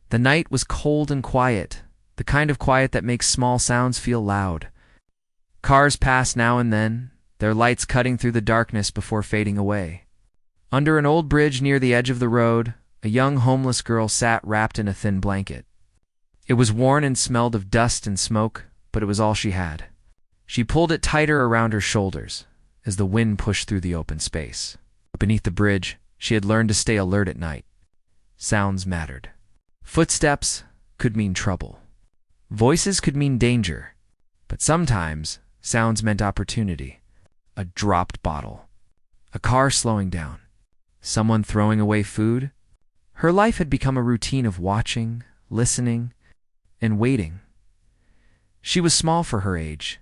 The night was cold and quiet, the kind of quiet that makes small sounds feel loud. Cars passed now and then, their lights cutting through the darkness before fading away. Under an old bridge near the edge of the road, a young homeless girl sat wrapped in a thin blanket. It was worn and smelled of dust and smoke, but it was all she had. She pulled it tighter around her shoulders as the wind pushed through the open space. Beneath the bridge, she had learned to stay alert at night. Sounds mattered. Footsteps could mean trouble. Voices could mean danger. But sometimes, sounds meant opportunity. A dropped bottle. A car slowing down. Someone throwing away food. Her life had become a routine of watching, listening, and waiting. She was small for her age,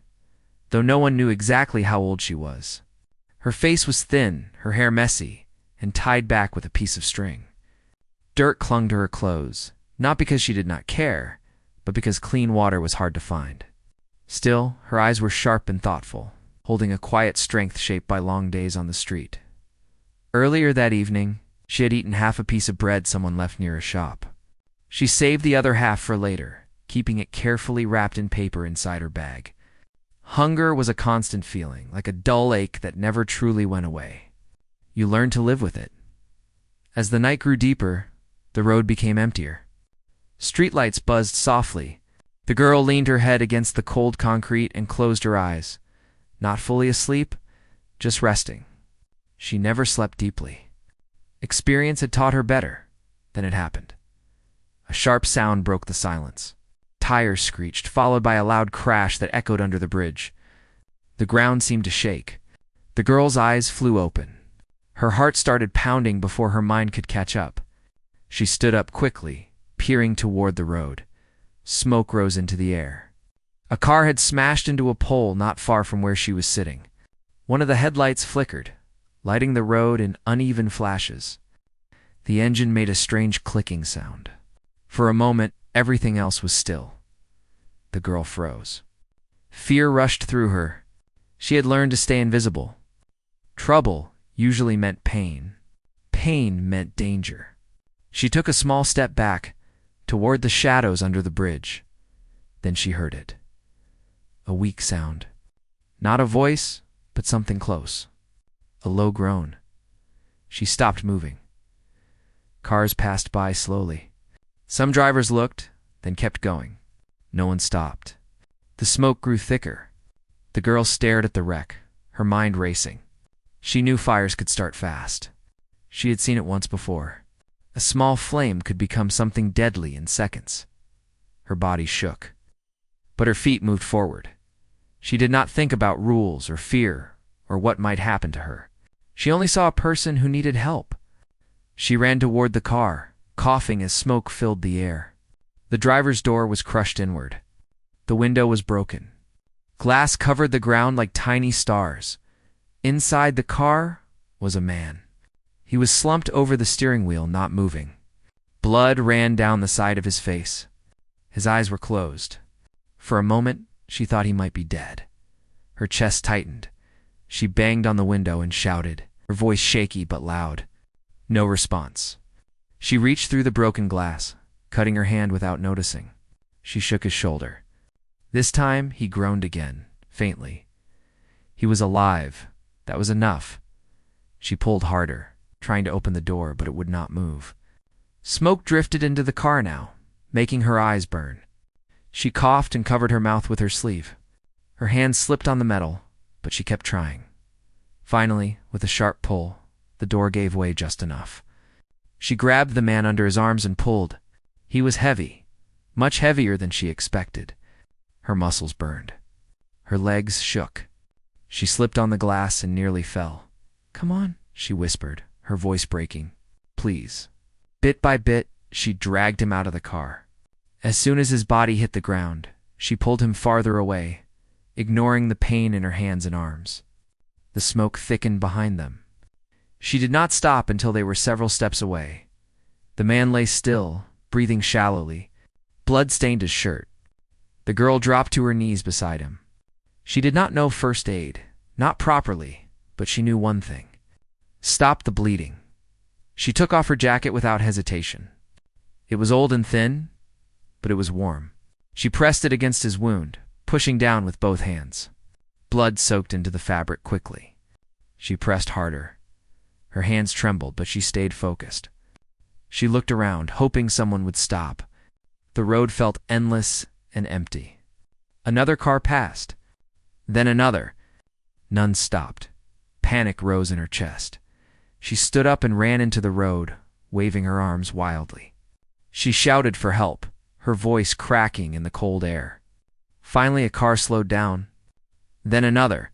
though no one knew exactly how old she was. Her face was thin, her hair messy, and tied back with a piece of string. Dirt clung to her clothes, not because she did not care, but because clean water was hard to find. Still, her eyes were sharp and thoughtful, holding a quiet strength shaped by long days on the street. Earlier that evening, she had eaten half a piece of bread someone left near a shop. She saved the other half for later, keeping it carefully wrapped in paper inside her bag. Hunger was a constant feeling, like a dull ache that never truly went away. You learned to live with it. As the night grew deeper, the road became emptier. Streetlights buzzed softly. The girl leaned her head against the cold concrete and closed her eyes. Not fully asleep, just resting. She never slept deeply. Experience had taught her better. Then it happened. A sharp sound broke the silence. Tires screeched, followed by a loud crash that echoed under the bridge. The ground seemed to shake. The girl's eyes flew open. Her heart started pounding before her mind could catch up. She stood up quickly, peering toward the road. Smoke rose into the air. A car had smashed into a pole not far from where she was sitting. One of the headlights flickered, lighting the road in uneven flashes. The engine made a strange clicking sound. For a moment, everything else was still. The girl froze. Fear rushed through her. She had learned to stay invisible. Trouble usually meant pain. Pain meant danger. She took a small step back, toward the shadows under the bridge. Then she heard it. A weak sound. Not a voice, but something close. A low groan. She stopped moving. Cars passed by slowly. Some drivers looked, then kept going. No one stopped. The smoke grew thicker. The girl stared at the wreck, her mind racing. She knew fires could start fast. She had seen it once before. A small flame could become something deadly in seconds. Her body shook. But her feet moved forward. She did not think about rules or fear or what might happen to her. She only saw a person who needed help. She ran toward the car, coughing as smoke filled the air. The driver's door was crushed inward. The window was broken. Glass covered the ground like tiny stars. Inside the car was a man. He was slumped over the steering wheel, not moving. Blood ran down the side of his face. His eyes were closed. For a moment, she thought he might be dead. Her chest tightened. She banged on the window and shouted, her voice shaky but loud. No response. She reached through the broken glass, cutting her hand without noticing. She shook his shoulder. This time, he groaned again, faintly. He was alive. That was enough. She pulled harder, trying to open the door, but it would not move. Smoke drifted into the car now, making her eyes burn. She coughed and covered her mouth with her sleeve. Her hand slipped on the metal, but she kept trying. Finally, with a sharp pull, the door gave way just enough. She grabbed the man under his arms and pulled. He was heavy, much heavier than she expected. Her muscles burned. Her legs shook. She slipped on the glass and nearly fell. "Come on," she whispered, her voice breaking. "Please." Bit by bit, she dragged him out of the car. As soon as his body hit the ground, she pulled him farther away, ignoring the pain in her hands and arms. The smoke thickened behind them. She did not stop until they were several steps away. The man lay still, breathing shallowly. Blood stained his shirt. The girl dropped to her knees beside him. She did not know first aid, not properly, but she knew one thing. Stop the bleeding. She took off her jacket without hesitation. It was old and thin, but it was warm. She pressed it against his wound, pushing down with both hands. Blood soaked into the fabric quickly. She pressed harder. Her hands trembled, but she stayed focused. She looked around, hoping someone would stop. The road felt endless and empty. Another car passed. Then another. None stopped. Panic rose in her chest. She stood up and ran into the road, waving her arms wildly. She shouted for help, her voice cracking in the cold air. Finally, a car slowed down. Then another.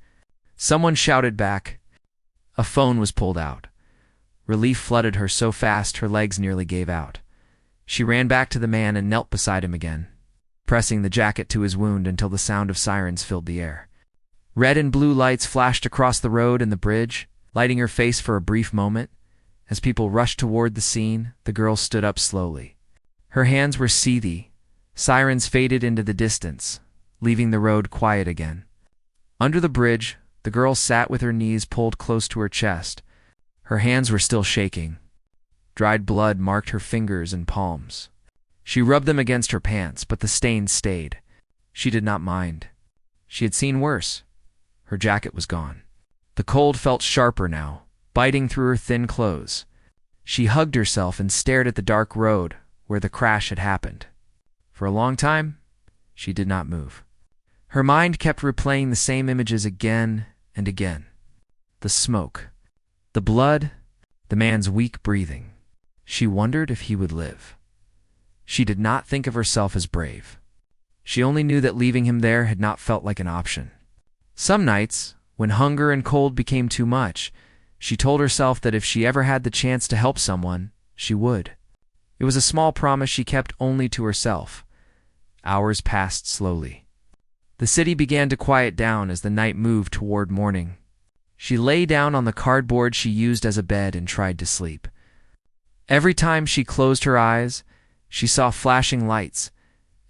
Someone shouted back. A phone was pulled out. Relief flooded her so fast her legs nearly gave out. She ran back to the man and knelt beside him again, pressing the jacket to his wound until the sound of sirens filled the air. Red and blue lights flashed across the road and the bridge, lighting her face for a brief moment. As people rushed toward the scene, the girl stood up slowly. Her hands were seethy. Sirens faded into the distance, leaving the road quiet again. Under the bridge, the girl sat with her knees pulled close to her chest. Her hands were still shaking. Dried blood marked her fingers and palms. She rubbed them against her pants, but the stains stayed. She did not mind. She had seen worse. Her jacket was gone. The cold felt sharper now, biting through her thin clothes. She hugged herself and stared at the dark road where the crash had happened. For a long time, she did not move. Her mind kept replaying the same images again and again. The smoke, the blood, the man's weak breathing. She wondered if he would live. She did not think of herself as brave. She only knew that leaving him there had not felt like an option. Some nights, when hunger and cold became too much, she told herself that if she ever had the chance to help someone, she would. It was a small promise she kept only to herself. Hours passed slowly. The city began to quiet down as the night moved toward morning. She lay down on the cardboard she used as a bed and tried to sleep. Every time she closed her eyes, she saw flashing lights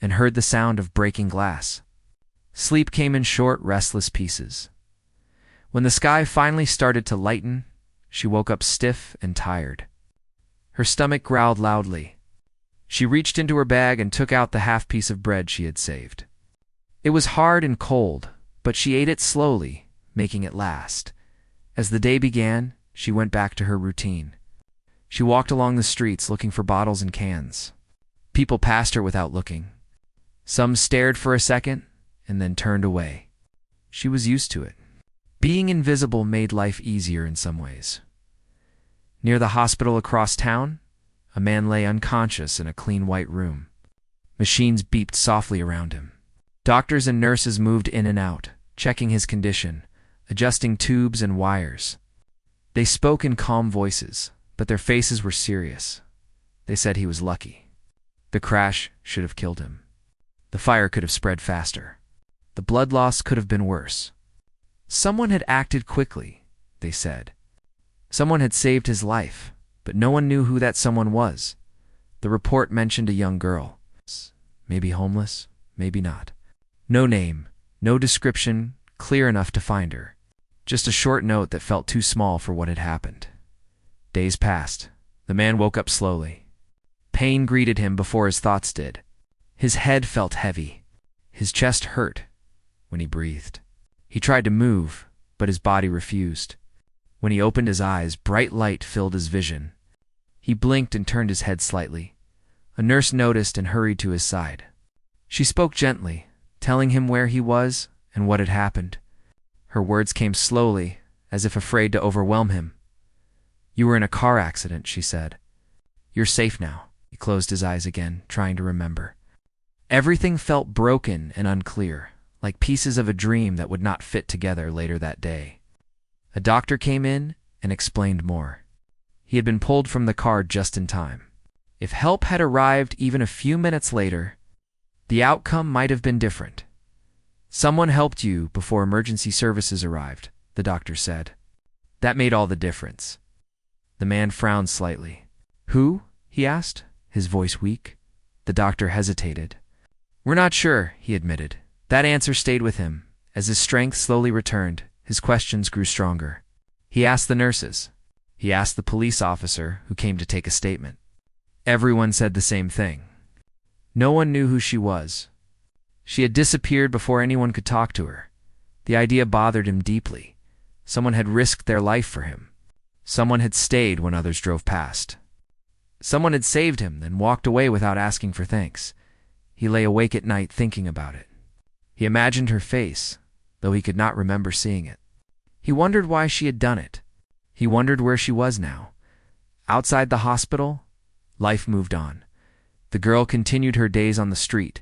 and heard the sound of breaking glass. Sleep came in short, restless pieces. When the sky finally started to lighten, she woke up stiff and tired. Her stomach growled loudly. She reached into her bag and took out the half piece of bread she had saved. It was hard and cold, but she ate it slowly, making it last. As the day began, she went back to her routine. She walked along the streets looking for bottles and cans. People passed her without looking. Some stared for a second and then turned away. She was used to it. Being invisible made life easier in some ways. Near the hospital across town, a man lay unconscious in a clean white room. Machines beeped softly around him. Doctors and nurses moved in and out, checking his condition, adjusting tubes and wires. They spoke in calm voices, but their faces were serious. They said he was lucky. The crash should have killed him. The fire could have spread faster. The blood loss could have been worse. Someone had acted quickly, they said. Someone had saved his life, but no one knew who that someone was. The report mentioned a young girl. Maybe homeless, maybe not. No name, no description clear enough to find her. Just a short note that felt too small for what had happened. Days passed. The man woke up slowly. Pain greeted him before his thoughts did. His head felt heavy. His chest hurt when he breathed. He tried to move, but his body refused. When he opened his eyes, bright light filled his vision. He blinked and turned his head slightly. A nurse noticed and hurried to his side. She spoke gently, telling him where he was and what had happened. Her words came slowly, as if afraid to overwhelm him. "You were in a car accident," she said. "You're safe now." He closed his eyes again, trying to remember. Everything felt broken and unclear, like pieces of a dream that would not fit together later that day. A doctor came in and explained more. He had been pulled from the car just in time. If help had arrived even a few minutes later, the outcome might have been different. "Someone helped you before emergency services arrived," the doctor said. That made all the difference. The man frowned slightly. "Who?" he asked, his voice weak. The doctor hesitated. "We're not sure," he admitted. That answer stayed with him. As his strength slowly returned, his questions grew stronger. He asked the nurses. He asked the police officer who came to take a statement. Everyone said the same thing. No one knew who she was. She had disappeared before anyone could talk to her. The idea bothered him deeply. Someone had risked their life for him. Someone had stayed when others drove past. Someone had saved him, then walked away without asking for thanks. He lay awake at night thinking about it. He imagined her face, though he could not remember seeing it. He wondered why she had done it. He wondered where she was now. Outside the hospital, life moved on. The girl continued her days on the street.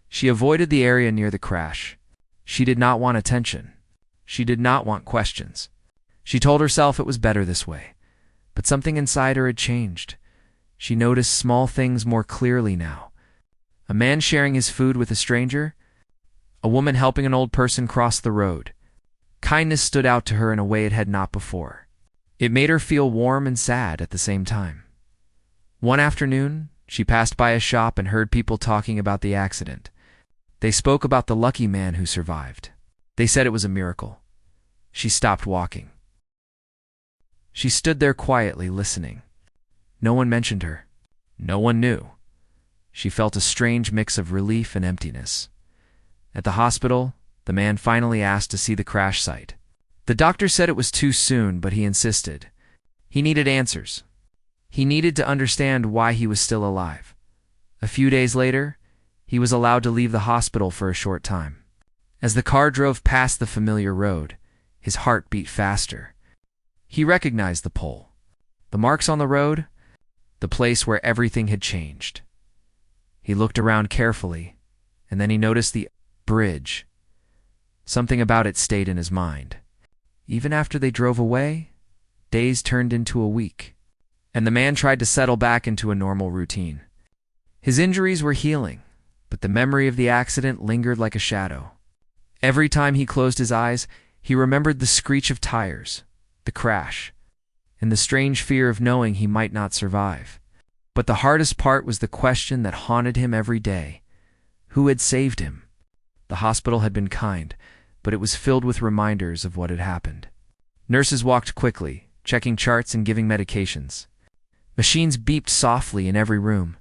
She avoided the area near the crash. She did not want attention. She did not want questions. She told herself it was better this way. But something inside her had changed. She noticed small things more clearly now. A man sharing his food with a stranger. A woman helping an old person cross the road. Kindness stood out to her in a way it had not before. It made her feel warm and sad at the same time. One afternoon, she passed by a shop and heard people talking about the accident. They spoke about the lucky man who survived. They said it was a miracle. She stopped walking. She stood there quietly listening. No one mentioned her. No one knew. She felt a strange mix of relief and emptiness. At the hospital, the man finally asked to see the crash site. The doctor said it was too soon, but he insisted. He needed answers. He needed to understand why he was still alive. A few days later, he was allowed to leave the hospital for a short time. As the car drove past the familiar road, his heart beat faster. He recognized the pole, the marks on the road, the place where everything had changed. He looked around carefully, and then he noticed the bridge. Something about it stayed in his mind. Even after they drove away, days turned into a week, and the man tried to settle back into a normal routine. His injuries were healing, but the memory of the accident lingered like a shadow. Every time he closed his eyes, he remembered the screech of tires, the crash, and the strange fear of knowing he might not survive. But the hardest part was the question that haunted him every day. Who had saved him? The hospital had been kind, but it was filled with reminders of what had happened. Nurses walked quickly, checking charts and giving medications. Machines beeped softly in every room.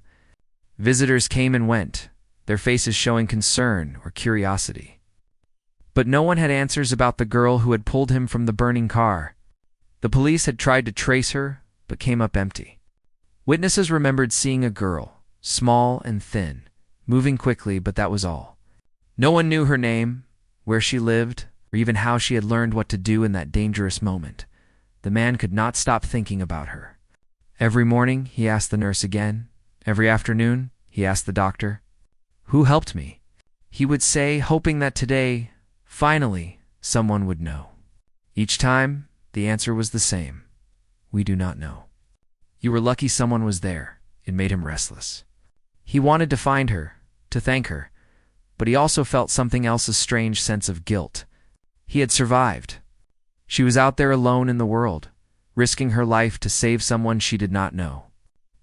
Visitors came and went, their faces showing concern or curiosity. But no one had answers about the girl who had pulled him from the burning car. The police had tried to trace her, but came up empty. Witnesses remembered seeing a girl, small and thin, moving quickly, but that was all. No one knew her name, where she lived, or even how she had learned what to do in that dangerous moment. The man could not stop thinking about her. Every morning, he asked the nurse again. Every afternoon, he asked the doctor, "Who helped me?" He would say, hoping that today, finally, someone would know. Each time, the answer was the same. We do not know. You were lucky someone was there. It made him restless. He wanted to find her, to thank her, but he also felt something else, a strange sense of guilt. He had survived. She was out there alone in the world, risking her life to save someone she did not know.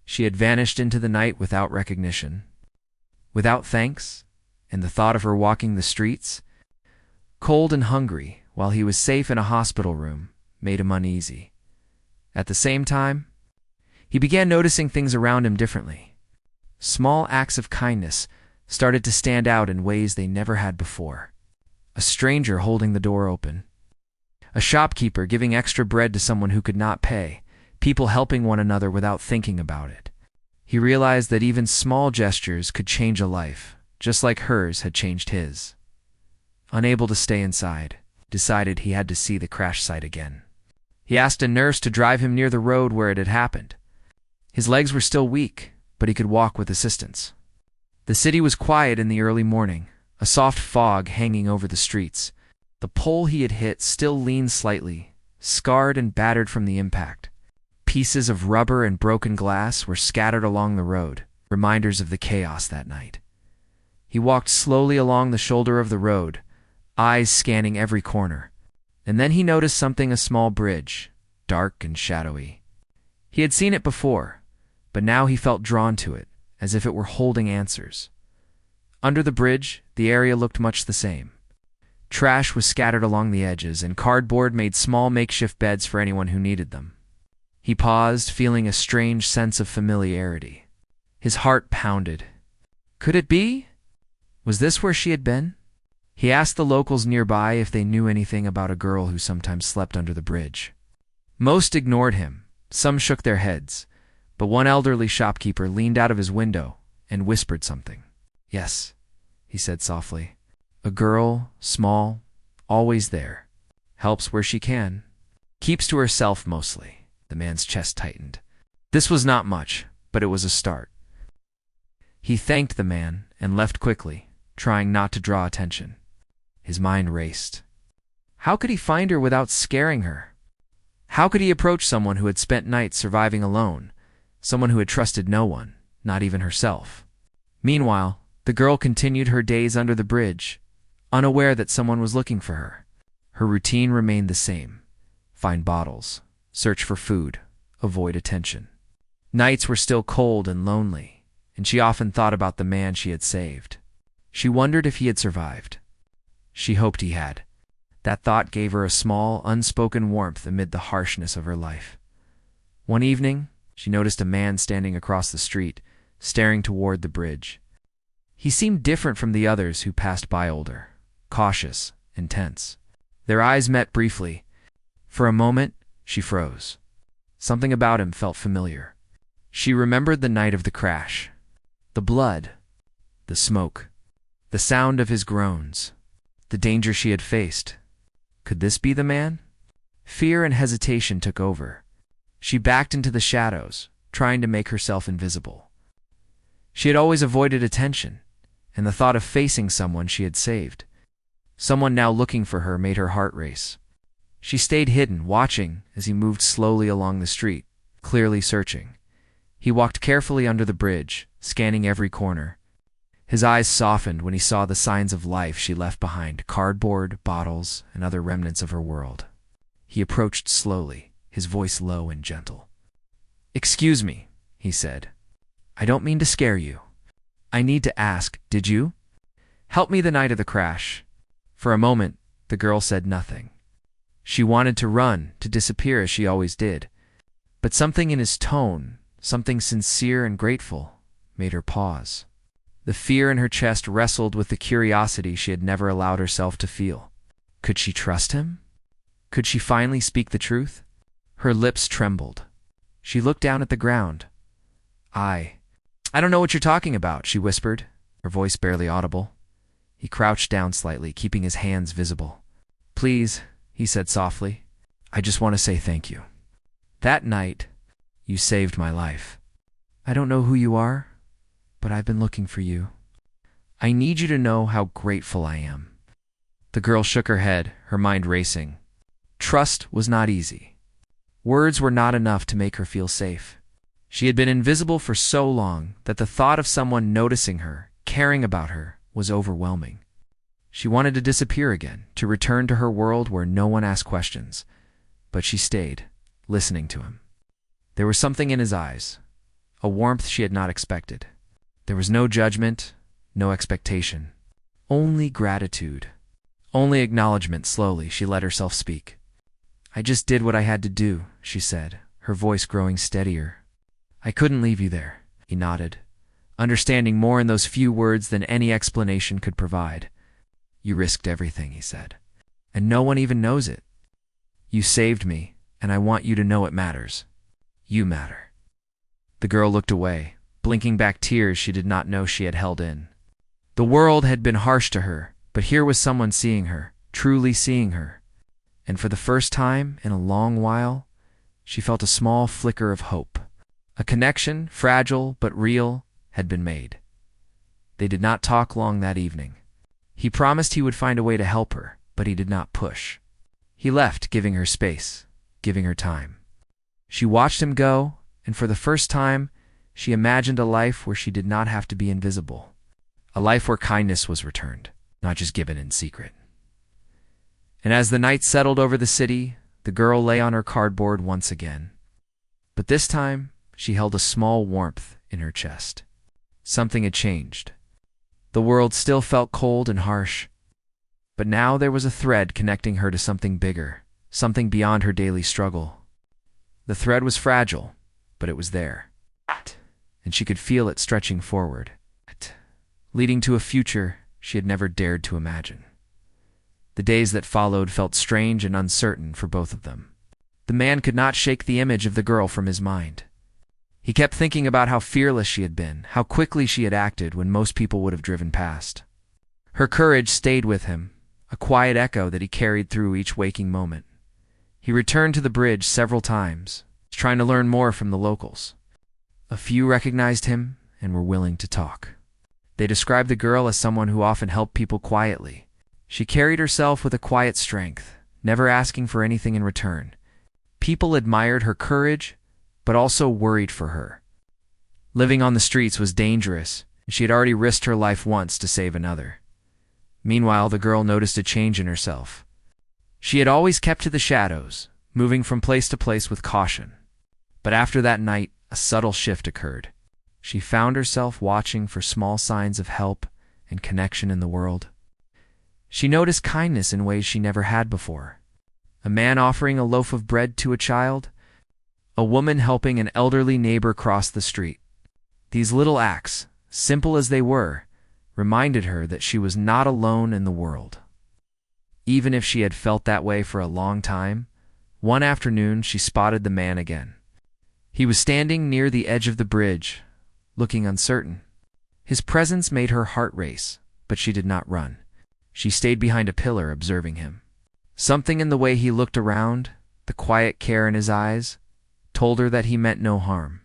She had vanished into the night without recognition, without thanks, and the thought of her walking the streets, cold and hungry, while he was safe in a hospital room, made him uneasy. At the same time, he began noticing things around him differently. Small acts of kindness started to stand out in ways they never had before. A stranger holding the door open. A shopkeeper giving extra bread to someone who could not pay. People helping one another without thinking about it. He realized that even small gestures could change a life, just like hers had changed his. Unable to stay inside, decided he had to see the crash site again. He asked a nurse to drive him near the road where it had happened. His legs were still weak, but he could walk with assistance. The city was quiet in the early morning, a soft fog hanging over the streets. The pole he had hit still leaned slightly, scarred and battered from the impact. Pieces of rubber and broken glass were scattered along the road, reminders of the chaos that night. He walked slowly along the shoulder of the road, eyes scanning every corner. And then he noticed something, a small bridge, dark and shadowy. He had seen it before, but now he felt drawn to it, as if it were holding answers. Under the bridge, the area looked much the same. Trash was scattered along the edges, and cardboard made small makeshift beds for anyone who needed them. He paused, feeling a strange sense of familiarity, His heart pounded. Could it be? Was this where she had been? He asked the locals nearby if they knew anything about a girl who sometimes slept under the bridge. Most ignored him, some shook their heads, but one elderly shopkeeper leaned out of his window and whispered something. Yes, he said softly. A girl, small, always there. Helps where she can. Keeps to herself mostly. The man's chest tightened. This was not much, but it was a start. He thanked the man and left quickly, trying not to draw attention. His mind raced. How could he find her without scaring her? How could he approach someone who had spent nights surviving alone, someone who had trusted no one, not even herself? Meanwhile, the girl continued her days under the bridge, unaware that someone was looking for her. Her routine remained the same. Find bottles, search for food, avoid attention. Nights were still cold and lonely, and she often thought about the man she had saved. She wondered if he had survived. She hoped he had. That thought gave her a small, unspoken warmth amid the harshness of her life. One evening, she noticed a man standing across the street, staring toward the bridge. He seemed different from the others who passed by older, cautious and tense. Their eyes met briefly. For a moment, she froze. Something about him felt familiar. She remembered the night of the crash. The blood, the smoke, the sound of his groans, the danger she had faced. Could this be the man? Fear and hesitation took over. She backed into the shadows, trying to make herself invisible. She had always avoided attention, and the thought of facing someone she had saved, someone now looking for her, made her heart race. She stayed hidden, watching as he moved slowly along the street, clearly searching. He walked carefully under the bridge, scanning every corner. His eyes softened when he saw the signs of life she left behind, cardboard, bottles, and other remnants of her world. He approached slowly, his voice low and gentle. "Excuse me," he said. "I don't mean to scare you. I need to ask, did you help me the night of the crash?" For a moment, the girl said nothing. She wanted to run, to disappear as she always did. But something in his tone, something sincere and grateful, made her pause. The fear in her chest wrestled with the curiosity she had never allowed herself to feel. Could she trust him? Could she finally speak the truth? Her lips trembled. She looked down at the ground. I don't know what you're talking about," she whispered, her voice barely audible. He crouched down slightly, keeping his hands visible. "Please," he said softly, "I just want to say thank you. That night, you saved my life. I don't know who you are, but I've been looking for you. I need you to know how grateful I am." The girl shook her head, her mind racing. Trust was not easy. Words were not enough to make her feel safe. She had been invisible for so long that the thought of someone noticing her, caring about her, was overwhelming. She wanted to disappear again, to return to her world where no one asked questions. But she stayed, listening to him. There was something in his eyes, a warmth she had not expected. There was no judgment, no expectation, only gratitude, only acknowledgement. Slowly, she let herself speak. "I just did what I had to do," she said, her voice growing steadier. "I couldn't leave you there." He nodded, understanding more in those few words than any explanation could provide. "You risked everything," he said, "and no one even knows it. You saved me, and I want you to know it matters. You matter." The girl looked away, blinking back tears she did not know she had held in. The world had been harsh to her, but here was someone seeing her, truly seeing her. And for the first time in a long while, she felt a small flicker of hope. A connection, fragile but real, had been made. They did not talk long that evening. He promised he would find a way to help her, but he did not push. He left, giving her space, giving her time. She watched him go, and for the first time, she imagined a life where she did not have to be invisible. A life where kindness was returned, not just given in secret. And as the night settled over the city, the girl lay on her cardboard once again. But this time, she held a small warmth in her chest. Something had changed. The world still felt cold and harsh, but now there was a thread connecting her to something bigger, something beyond her daily struggle. The thread was fragile, but it was there. and she could feel it stretching forward, leading to a future she had never dared to imagine. The days that followed felt strange and uncertain for both of them. The man could not shake the image of the girl from his mind. He kept thinking about how fearless she had been, how quickly she had acted when most people would have driven past. Her courage stayed with him, a quiet echo that he carried through each waking moment. He returned to the bridge several times, trying to learn more from the locals. A few recognized him and were willing to talk. They described the girl as someone who often helped people quietly. She carried herself with a quiet strength, never asking for anything in return. People admired her courage, but also worried for her. Living on the streets was dangerous, and she had already risked her life once to save another. Meanwhile, the girl noticed a change in herself. She had always kept to the shadows, moving from place to place with caution. But after that night, a subtle shift occurred. She found herself watching for small signs of help and connection in the world. She noticed kindness in ways she never had before. A man offering a loaf of bread to a child, a woman helping an elderly neighbor cross the street. These little acts, simple as they were, reminded her that she was not alone in the world. Even if she had felt that way for a long time, one afternoon she spotted the man again. He was standing near the edge of the bridge, looking uncertain. His presence made her heart race, but she did not run. She stayed behind a pillar observing him. Something in the way he looked around, the quiet care in his eyes, told her that he meant no harm.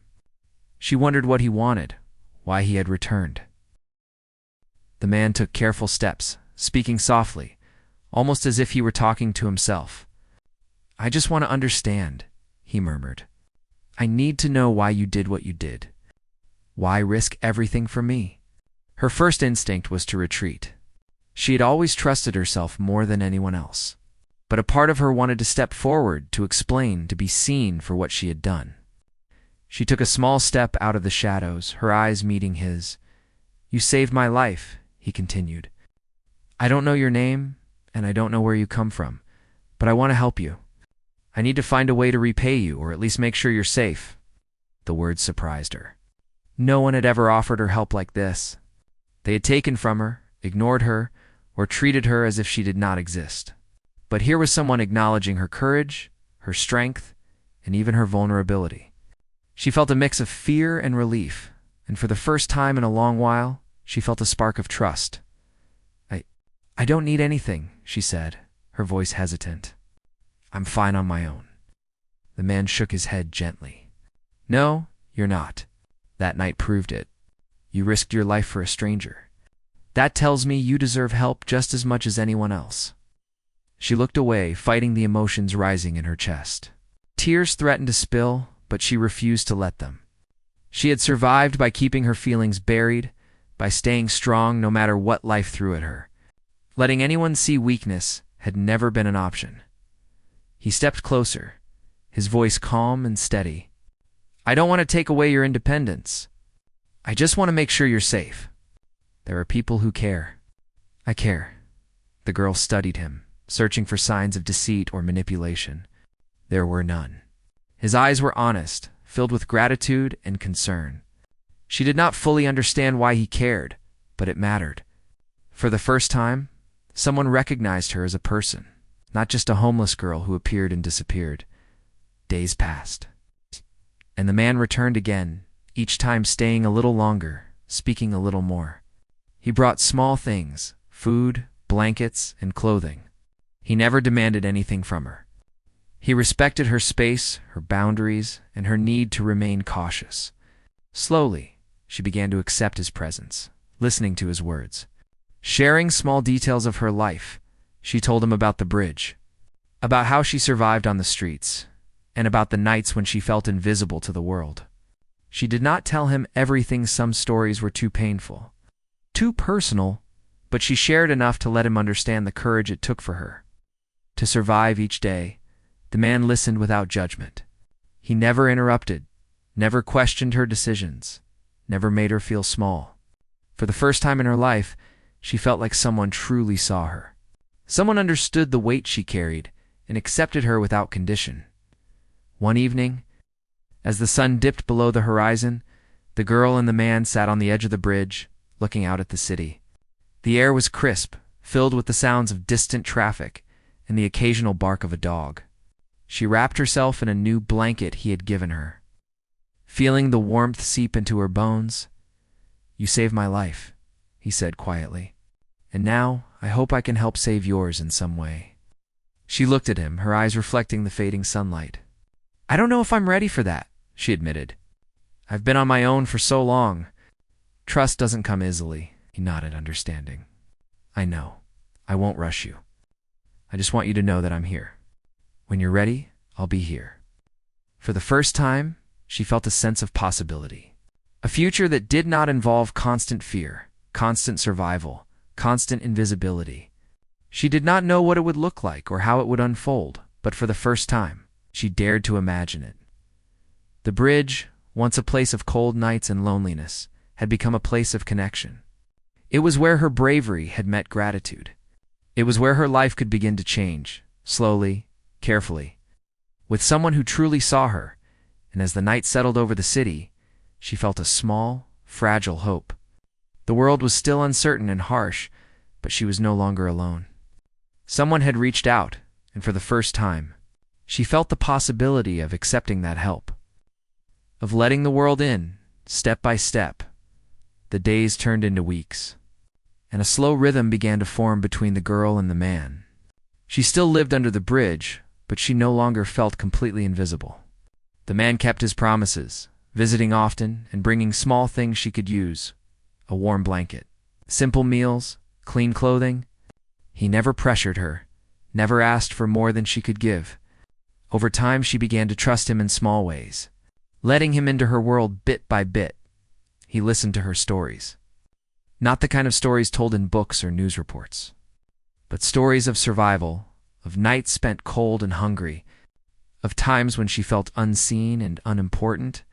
She wondered what he wanted, why he had returned. The man took careful steps, speaking softly, almost as if he were talking to himself. "I just want to understand," he murmured. "I need to know why you did what you did. Why risk everything for me?" Her first instinct was to retreat. She had always trusted herself more than anyone else. But a part of her wanted to step forward, to explain, to be seen for what she had done. She took a small step out of the shadows, her eyes meeting his. "You saved my life," he continued. "I don't know your name, and I don't know where you come from, but I want to help you. I need to find a way to repay you, or at least make sure you're safe." The words surprised her. No one had ever offered her help like this. They had taken from her, ignored her, or treated her as if she did not exist. But here was someone acknowledging her courage, her strength, and even her vulnerability. She felt a mix of fear and relief, and for the first time in a long while, she felt a spark of trust. I don't need anything," she said, her voice hesitant. "I'm fine on my own." The man shook his head gently. "No, you're not. That night proved it. You risked your life for a stranger. That tells me you deserve help just as much as anyone else." She looked away, fighting the emotions rising in her chest. Tears threatened to spill, but she refused to let them. She had survived by keeping her feelings buried, by staying strong no matter what life threw at her. Letting anyone see weakness had never been an option. He stepped closer, his voice calm and steady. "I don't want to take away your independence. I just want to make sure you're safe. There are people who care." "I care." The girl studied him, searching for signs of deceit or manipulation. There were none. His eyes were honest, filled with gratitude and concern. She did not fully understand why he cared, but it mattered. For the first time, someone recognized her as a person, not just a homeless girl who appeared and disappeared. Days passed, and the man returned again, each time staying a little longer, speaking a little more. He brought small things, food, blankets, and clothing. He never demanded anything from her. He respected her space, her boundaries, and her need to remain cautious. Slowly, she began to accept his presence, listening to his words. Sharing small details of her life, she told him about the bridge, about how she survived on the streets, and about the nights when she felt invisible to the world. She did not tell him everything. Some stories were too painful, too personal, but she shared enough to let him understand the courage it took for her. To survive each day, the man listened without judgment. He never interrupted, never questioned her decisions, never made her feel small. For the first time in her life, she felt like someone truly saw her. Someone understood the weight she carried and accepted her without condition. One evening, as the sun dipped below the horizon, The girl and the man sat on the edge of the bridge, looking out at the city. The air was crisp, filled with the sounds of distant traffic and the occasional bark of a dog. She wrapped herself in a new blanket he had given her. Feeling the warmth seep into her bones, "You saved my life," he said quietly. "And now I hope I can help save yours in some way." She looked at him, her eyes reflecting the fading sunlight. "I don't know if I'm ready for that," she admitted. "I've been on my own for so long. Trust doesn't come easily." He nodded, understanding. "I know. I won't rush you. I just want you to know that I'm here. When you're ready, I'll be here." For the first time, she felt a sense of possibility. A future that did not involve constant fear, constant survival, constant invisibility. She did not know what it would look like or how it would unfold, but for the first time, she dared to imagine it. The bridge, once a place of cold nights and loneliness, had become a place of connection. It was where her bravery had met gratitude. It was where her life could begin to change, slowly, carefully, with someone who truly saw her, and as the night settled over the city, she felt a small, fragile hope. The world was still uncertain and harsh, but she was no longer alone. Someone had reached out, and for the first time, she felt the possibility of accepting that help, of letting the world in, step by step. The days turned into weeks, and a slow rhythm began to form between the girl and the man. She still lived under the bridge, but she no longer felt completely invisible. The man kept his promises, visiting often and bringing small things she could use: a warm blanket, simple meals, clean clothing. He never pressured her, never asked for more than she could give. Over time, she began to trust him in small ways, letting him into her world bit by bit. He listened to her stories. Not the kind of stories told in books or news reports, but stories of survival, of nights spent cold and hungry, of times when she felt unseen and unimportant.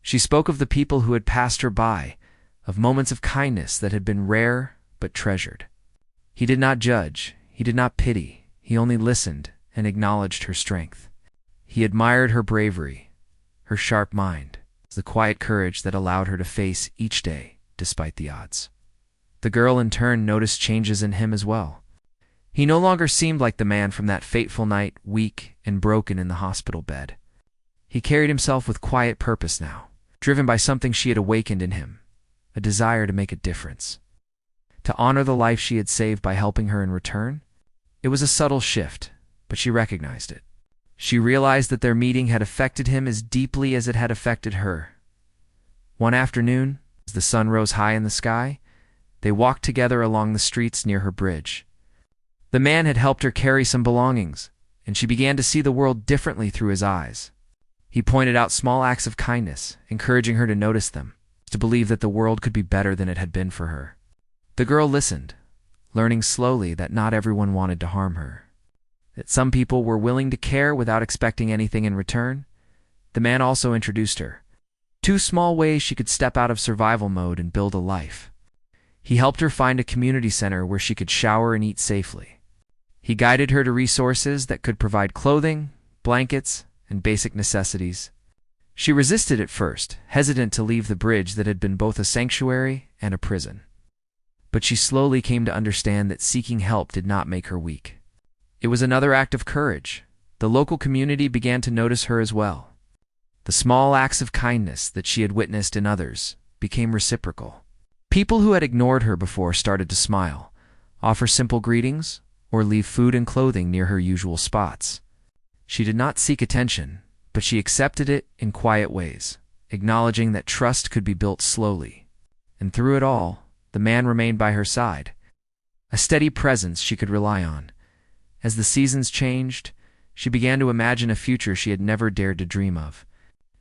She spoke of the people who had passed her by, of moments of kindness that had been rare but treasured. He did not judge, he did not pity, he only listened and acknowledged her strength. He admired her bravery, her sharp mind, the quiet courage that allowed her to face each day despite the odds. The girl in turn noticed changes in him as well. He no longer seemed like the man from that fateful night, weak and broken in the hospital bed. He carried himself with quiet purpose now, driven by something she had awakened in him, a desire to make a difference, to honor the life she had saved by helping her in return. It was a subtle shift, but she recognized it. She realized that their meeting had affected him as deeply as it had affected her. One afternoon, as the sun rose high in the sky, they walked together along the streets near her bridge. The man had helped her carry some belongings, and she began to see the world differently through his eyes. He pointed out small acts of kindness, encouraging her to notice them, to believe that the world could be better than it had been for her. The girl listened, learning slowly that not everyone wanted to harm her, that some people were willing to care without expecting anything in return. The man also introduced her. 2 small ways she could step out of survival mode and build a life. He helped her find a community center where she could shower and eat safely. He guided her to resources that could provide clothing, blankets, and basic necessities. She resisted at first, hesitant to leave the bridge that had been both a sanctuary and a prison. But she slowly came to understand that seeking help did not make her weak. It was another act of courage. The local community began to notice her as well. The small acts of kindness that she had witnessed in others became reciprocal. People who had ignored her before started to smile, offer simple greetings, or leave food and clothing near her usual spots. She did not seek attention, but she accepted it in quiet ways, acknowledging that trust could be built slowly. And through it all, the man remained by her side, a steady presence she could rely on. As the seasons changed, she began to imagine a future she had never dared to dream of.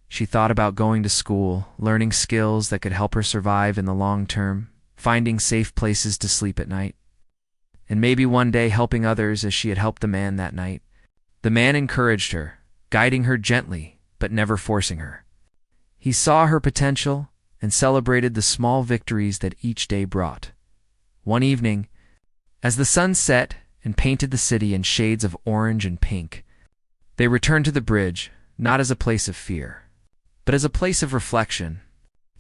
She thought about going to school, learning skills that could help her survive in the long term, finding safe places to sleep at night, and maybe one day helping others as she had helped the man that night. The man encouraged her, guiding her gently, but never forcing her. He saw her potential and celebrated the small victories that each day brought. One evening, as the sun set and painted the city in shades of orange and pink, they returned to the bridge, not as a place of fear, but as a place of reflection.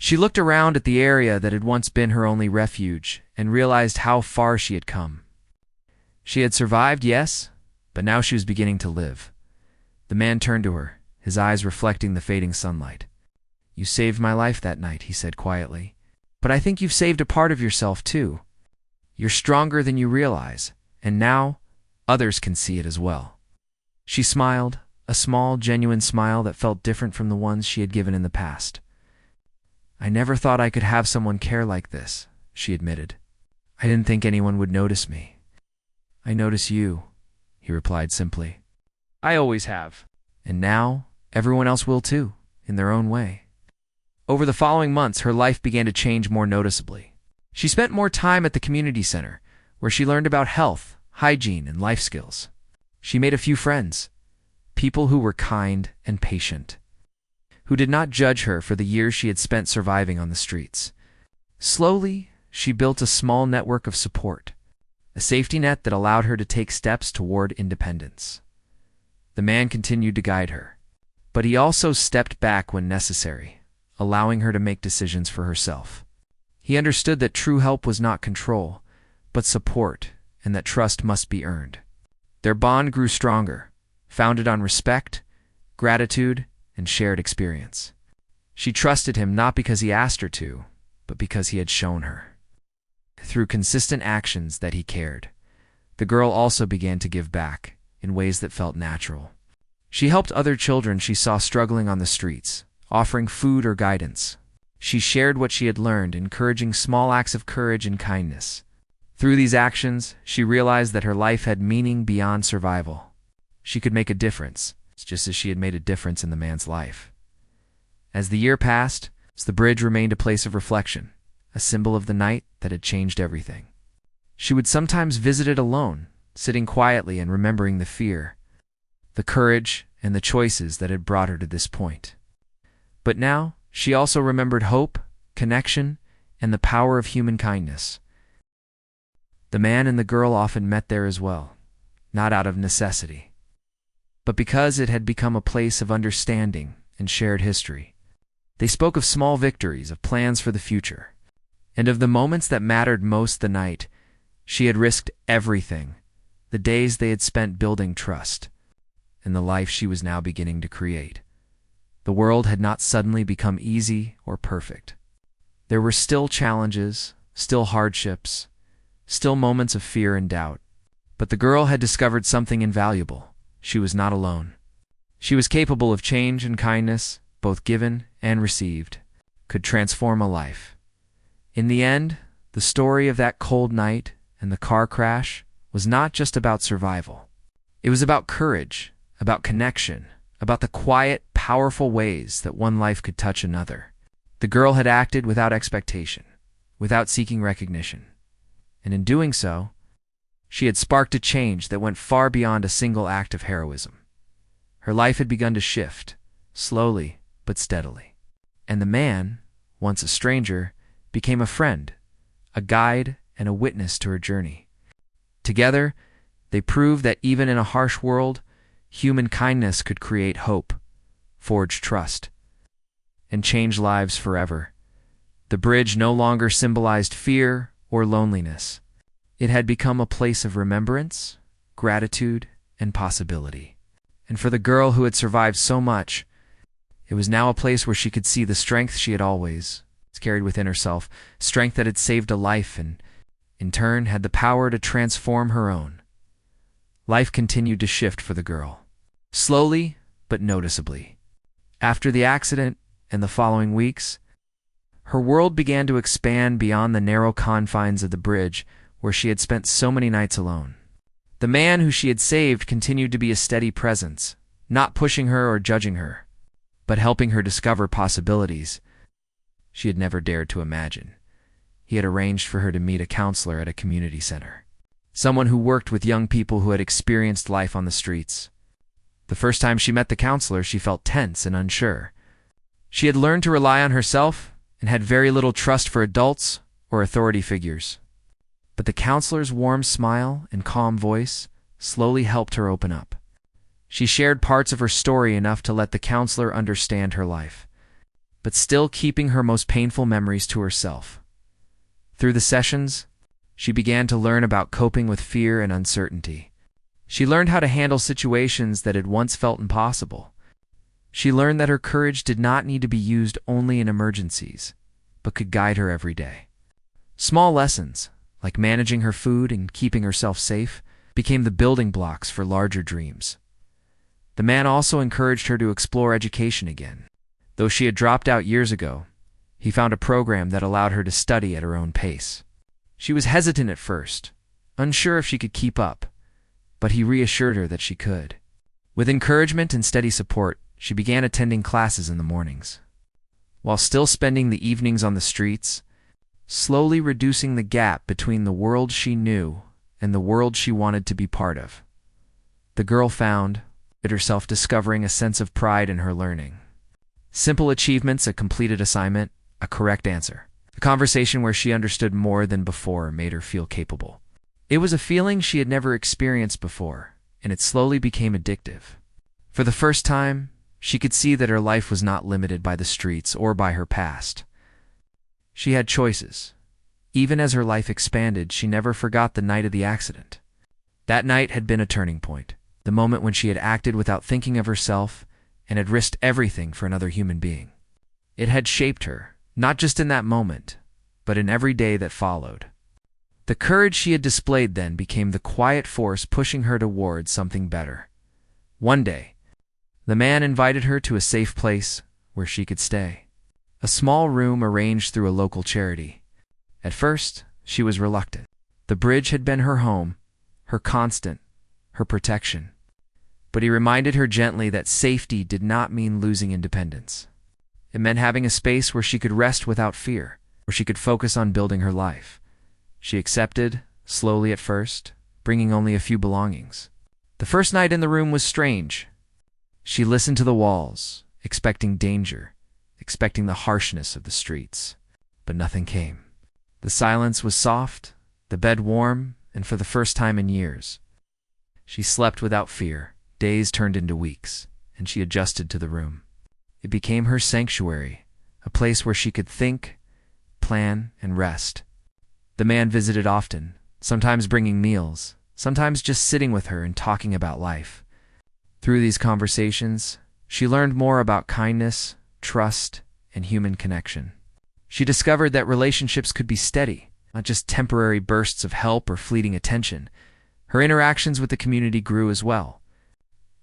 She looked around at the area that had once been her only refuge and realized how far she had come. She had survived, yes, but now she was beginning to live. The man turned to her, his eyes reflecting the fading sunlight. "You saved my life that night," he said quietly. "But I think you've saved a part of yourself, too. You're stronger than you realize, and now others can see it as well." She smiled, a small, genuine smile that felt different from the ones she had given in the past. "I never thought I could have someone care like this," she admitted. "I didn't think anyone would notice me." "I notice you," he replied simply. "I always have. And now everyone else will too, in their own way." Over the following months, her life began to change more noticeably. She spent more time at the community center, where she learned about health, hygiene, and life skills. She made a few friends, people who were kind and patient, who did not judge her for the years she had spent surviving on the streets. Slowly, she built a small network of support, a safety net that allowed her to take steps toward independence. The man continued to guide her, but he also stepped back when necessary, allowing her to make decisions for herself. He understood that true help was not control, but support, and that trust must be earned. Their bond grew stronger, founded on respect, gratitude, and shared experience. She trusted him not because he asked her to, but because he had shown her. Through consistent actions that he cared, the girl also began to give back in ways that felt natural. She helped other children she saw struggling on the streets, offering food or guidance. She shared what she had learned, encouraging small acts of courage and kindness. Through these actions, she realized that her life had meaning beyond survival. She could make a difference, just as she had made a difference in the man's life. As the year passed, the bridge remained a place of reflection, a symbol of the night that had changed everything. She would sometimes visit it alone, sitting quietly and remembering the fear, the courage, and the choices that had brought her to this point. But now, she also remembered hope, connection, and the power of human kindness. The man and the girl often met there as well, not out of necessity, but because it had become a place of understanding and shared history. They spoke of small victories, of plans for the future, and of the moments that mattered most. The night she had risked everything, the days they had spent building trust, and the life she was now beginning to create. The world had not suddenly become easy or perfect. There were still challenges, still hardships, still moments of fear and doubt. But the girl had discovered something invaluable. She was not alone. She was capable of change, and kindness, both given and received, could transform a life. In the end, the story of that cold night and the car crash was not just about survival. It was about courage, about connection, about the quiet, powerful ways that one life could touch another. The girl had acted without expectation, without seeking recognition. And in doing so, she had sparked a change that went far beyond a single act of heroism. Her life had begun to shift, slowly but steadily. And the man, once a stranger, became a friend, a guide, and a witness to her journey. Together, they proved that even in a harsh world, human kindness could create hope, forge trust, and change lives forever. The bridge no longer symbolized fear or loneliness. It had become a place of remembrance, gratitude, and possibility. And for the girl who had survived so much, it was now a place where she could see the strength she had always carried within herself, strength that had saved a life and, in turn, had the power to transform her own. Life continued to shift for the girl, slowly but noticeably. After the accident and the following weeks, her world began to expand beyond the narrow confines of the bridge where she had spent so many nights alone. The man who she had saved continued to be a steady presence, not pushing her or judging her, but helping her discover possibilities she had never dared to imagine. He had arranged for her to meet a counselor at a community center, someone who worked with young people who had experienced life on the streets. The first time she met the counselor, she felt tense and unsure. She had learned to rely on herself and had very little trust for adults or authority figures. But the counselor's warm smile and calm voice slowly helped her open up. She shared parts of her story enough to let the counselor understand her life. but still keeping her most painful memories to herself. Through the sessions, she began to learn about coping with fear and uncertainty. She learned how to handle situations that had once felt impossible. She learned that her courage did not need to be used only in emergencies, but could guide her every day. Small lessons, like managing her food and keeping herself safe, became the building blocks for larger dreams. The man also encouraged her to explore education again. Though she had dropped out years ago, he found a program that allowed her to study at her own pace. She was hesitant at first, unsure if she could keep up, but he reassured her that she could. With encouragement and steady support, she began attending classes in the mornings, while still spending the evenings on the streets, slowly reducing the gap between the world she knew and the world she wanted to be part of. The girl found herself discovering a sense of pride in her learning. Simple achievements, a completed assignment, a correct answer. A conversation where she understood more than before made her feel capable. It was a feeling she had never experienced before, and it slowly became addictive. For the first time, she could see that her life was not limited by the streets or by her past. She had choices. Even as her life expanded, she never forgot the night of the accident. That night had been a turning point, the moment when she had acted without thinking of herself and had risked everything for another human being. It had shaped her, not just in that moment, but in every day that followed. The courage she had displayed then became the quiet force pushing her towards something better. One day, the man invited her to a safe place where she could stay. A small room arranged through a local charity. At first, she was reluctant. The bridge had been her home, her constant, her protection. But he reminded her gently that safety did not mean losing independence. It meant having a space where she could rest without fear, where she could focus on building her life. She accepted, slowly at first, bringing only a few belongings. The first night in the room was strange. She listened to the walls, expecting danger, expecting the harshness of the streets. But nothing came. The silence was soft, the bed warm, and for the first time in years, she slept without fear. Days turned into weeks, and she adjusted to the room. It became her sanctuary, a place where she could think, plan, and rest. The man visited often, sometimes bringing meals, sometimes just sitting with her and talking about life. Through these conversations, she learned more about kindness, trust, and human connection. She discovered that relationships could be steady, not just temporary bursts of help or fleeting attention. Her interactions with the community grew as well.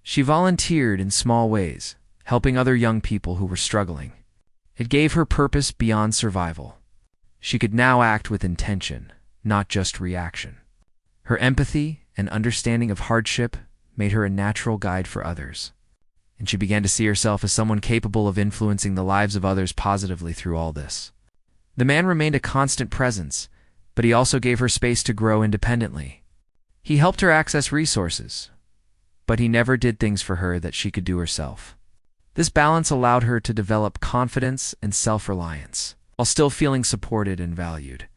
She volunteered in small ways, helping other young people who were struggling. It gave her purpose beyond survival. She could now act with intention, not just reaction. Her empathy and understanding of hardship made her a natural guide for others, and she began to see herself as someone capable of influencing the lives of others positively through all this. The man remained a constant presence, but he also gave her space to grow independently. He helped her access resources, but he never did things for her that she could do herself. This balance allowed her to develop confidence and self-reliance, while still feeling supported and valued.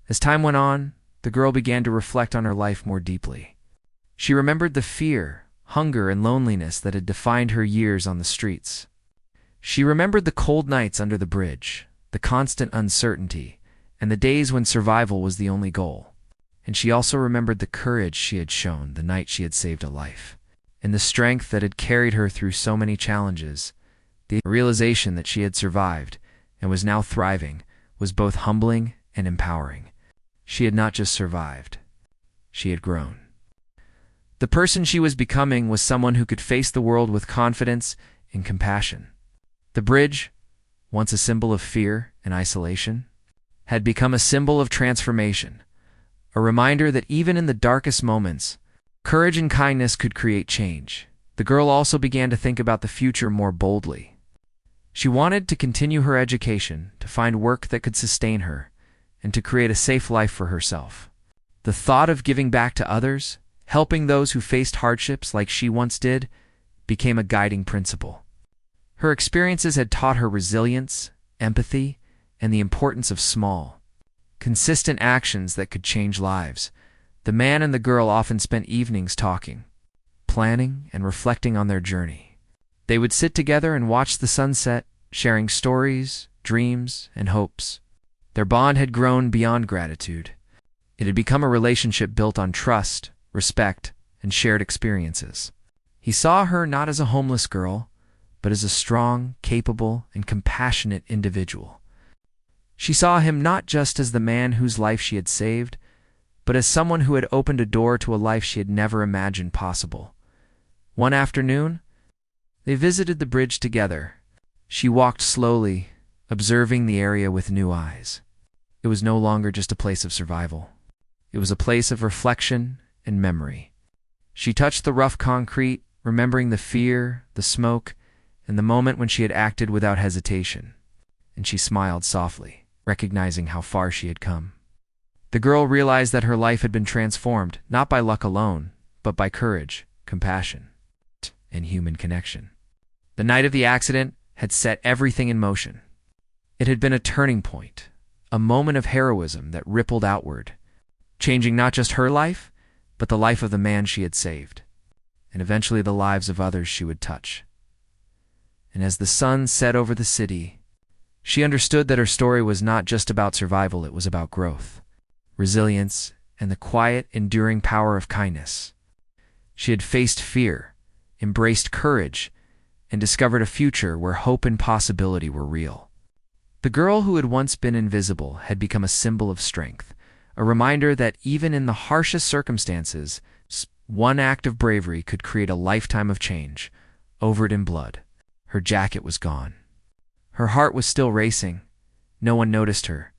As time went on, the girl began to reflect on her life more deeply. She remembered the fear, hunger, and loneliness that had defined her years on the streets. She remembered the cold nights under the bridge, the constant uncertainty, and the days when survival was the only goal. And she also remembered the courage she had shown the night she had saved a life, and the strength that had carried her through so many challenges. The realization that she had survived and was now thriving was both humbling and empowering. She had not just survived, she had grown. The person she was becoming was someone who could face the world with confidence and compassion. The bridge, once a symbol of fear and isolation, had become a symbol of transformation, a reminder that even in the darkest moments, courage and kindness could create change. The girl also began to think about the future more boldly. She wanted to continue her education, to find work that could sustain her, and to create a safe life for herself. The thought of giving back to others, helping those who faced hardships like she once did, became a guiding principle. Her experiences had taught her resilience, empathy, and the importance of small, consistent actions that could change lives. The man and the girl often spent evenings talking, planning, and reflecting on their journey. They would sit together and watch the sunset, sharing stories, dreams, and hopes. Their bond had grown beyond gratitude. It had become a relationship built on trust, respect, and shared experiences. He saw her not as a homeless girl, but as a strong, capable, and compassionate individual. She saw him not just as the man whose life she had saved, but as someone who had opened a door to a life she had never imagined possible. One afternoon, they visited the bridge together. She walked slowly, observing the area with new eyes. It was no longer just a place of survival. It was a place of reflection and memory. She touched the rough concrete, remembering the fear, the smoke, and the moment when she had acted without hesitation. And she smiled softly, recognizing how far she had come. The girl realized that her life had been transformed, not by luck alone, but by courage, compassion, and human connection. The night of the accident had set everything in motion. It had been a turning point, a moment of heroism that rippled outward, changing not just her life, but the life of the man she had saved, and eventually the lives of others she would touch. And as the sun set over the city, she understood that her story was not just about survival, it was about growth, resilience, and the quiet, enduring power of kindness. She had faced fear, embraced courage, and discovered a future where hope and possibility were real. The girl who had once been invisible had become a symbol of strength, a reminder that even in the harshest circumstances, one act of bravery could create a lifetime of change, overed in blood. Her jacket was gone. Her heart was still racing. No one noticed her.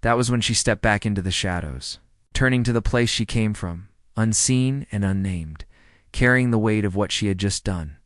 That was when she stepped back into the shadows, turning to the place she came from, unseen and unnamed, carrying the weight of what she had just done.